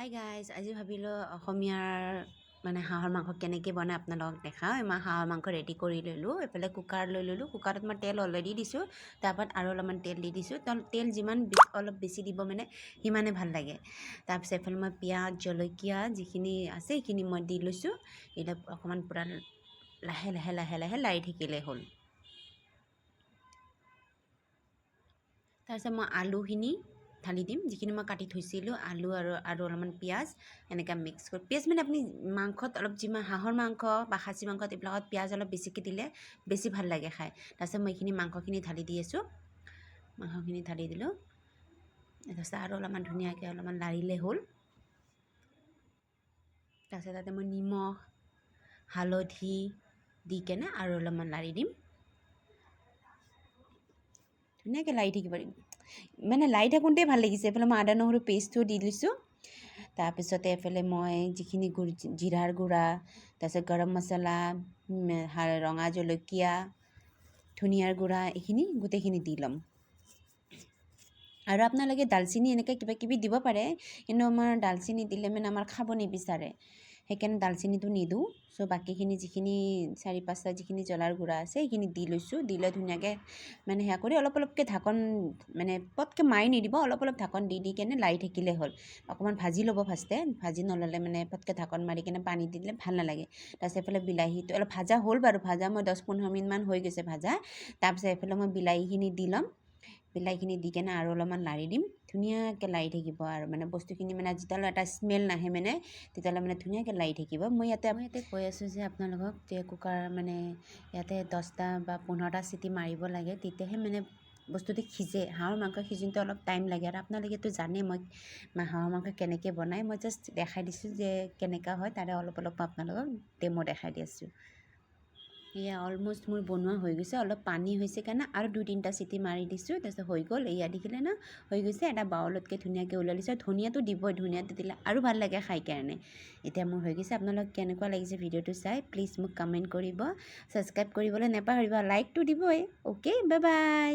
Hi guys, আজি ভাবিলোঁ অসমীয়াৰ মানে হাঁহৰ মাংস কেনেকৈ বনাই আপোনালোকক দেখাওঁ। মই হাঁহৰ মাংস ৰেডি কৰি ল'লোঁ। এইফালে কুকাৰ লৈ ল'লোঁ। কুকাৰত মই তেল অলৰেডি দিছোঁ। তাৰপৰা আৰু অলপমান তেল দি দিছোঁ। তেল যিমান অলপ বেছি দিব মানে সিমানে ভাল লাগে। তাৰপিছত এইফালে মই পিঁয়াজ জলকীয়া যিখিনি আছে সেইখিনি মই দি লৈছোঁ। এতিয়া অকণমান পূৰা লাহে লাহে লাহে লাহে লাৰি থাকিলেই হ'ল। তাৰপিছত মই আলুখিনি ঢালি দিম, যিখিনি মই কাটি থৈছিলোঁ আলু আৰু অলপমান পিঁয়াজ এনেকৈ মিক্স কৰি। পিঁয়াজ মানে আপুনি মাংসত অলপ যিমান হাঁহৰ মাংস বা খাচী মাংসত এইবিলাকত পিঁয়াজ অলপ বেছিকৈ দিলে বেছি ভাল লাগে খাই। তাৰপিছত মই এইখিনি মাংসখিনি ঢালি দি আছোঁ। মাংসখিনি ঢালি দিলোঁ। তাৰপিছত আৰু অলপমান ধুনীয়াকৈ অলপমান লাৰিলে হ'ল। তাৰপিছত তাতে মই নিমখ হালধি দি কেনে আৰু অলপমান লাৰি দিম। ধুনীয়াকৈ লাৰি থাকিব পাৰিম। মানে লাৰি থাকোঁতেই ভাল লাগিছে। এইফালে মই আদা নহৰু পেষ্টটো দি দিছোঁ। তাৰপিছতে এইফালে মই যিখিনি জিৰাৰ গুড়া, তাৰপিছত গৰম মছলা, ৰঙা জলকীয়া, ধনিয়াৰ গুড়া এইখিনি গোটেইখিনি দি ল'ম। আৰু আপোনালোকে দালচেনি এনেকৈ কিবা কিবি দিব পাৰে, কিন্তু আমাৰ দালচেনি দিলে মানে আমাৰ খাব নিবিচাৰে, সেইকাৰণে দালচেনিটো নিদিওঁ। চ' বাকীখিনি যিখিনি 4-5টা যিখিনি জ্বলাৰ গুড়া আছে সেইখিনি দি লৈছোঁ। দি লৈ ধুনীয়াকৈ মানে সেয়া কৰি অলপ অলপকৈ ঢাকন মানে পটকৈ মাৰি নিদিব, অলপ অলপ ঢাকন দি দি কেনে লাৰি থাকিলে হ'ল। অকণমান ভাজি ল'ব ফাৰ্ষ্টে, ভাজি নল'লে মানে পটকৈ ঢাকন মাৰি কেনে পানী দি দিলে ভাল নালাগে। তাৰপিছত এইফালে বিলাহীটো অলপ ভাজা হ'ল বাৰু, ভাজা মই 10-15 মিনিটমান হৈ গৈছে ভাজা। তাৰপিছত এইফালে মই বিলাহীখিনি দি ল'ম। বিলাহীখিনি দি কেনে আৰু অলপমান লাৰি দিম। ধুনীয়াকৈ লাৰি থাকিব আৰু মানে বস্তুখিনি মানে যেতিয়ালৈ এটা স্মেল নাহে মানে তেতিয়ালৈ মানে ধুনীয়াকৈ লাৰি থাকিব। মই ইয়াতে কৈ আছোঁ যে আপোনালোকক যে কুকাৰ মানে ইয়াতে 10টা বা 15টা চিটি মাৰিব লাগে, তেতিয়াহে মানে বস্তুটো সিজে। হাঁহৰ মাংস সিজোঁতে অলপ টাইম লাগে আৰু আপোনালোকেতো জানে মই হাঁহৰ মাংস কেনেকৈ বনাই। মই জাষ্ট দেখাই দিছোঁ যে কেনেকুৱা হয়, তাৰে অলপ অলপ আপোনালোকক ডেমো দেখাই দি আছোঁ। এয়া অলমষ্ট মোৰ বনোৱা হৈ গৈছে। অলপ পানী হৈছে কাৰণে আৰু 2-3টা চিটি মাৰি দিছোঁ। তাৰপিছত হৈ গ'ল। এয়া দেখিলে ন হৈ গৈছে। এটা বাউলতকৈ ধুনীয়াকৈ ওলাই লৈছোঁ। ধনিয়াটো দিবই, ধনিয়াটো দিলে আৰু ভাল লাগে খাই কাৰণে। এতিয়া মোৰ হৈ গৈছে। আপোনালোক কেনেকুৱা লাগিছে ভিডিঅ'টো চাই প্লিজ মোক কমেণ্ট কৰিব। ছাবস্ক্ৰাইব কৰিবলৈ নাপাহৰিব, লাইকটো দিবই। Okay, bye bye.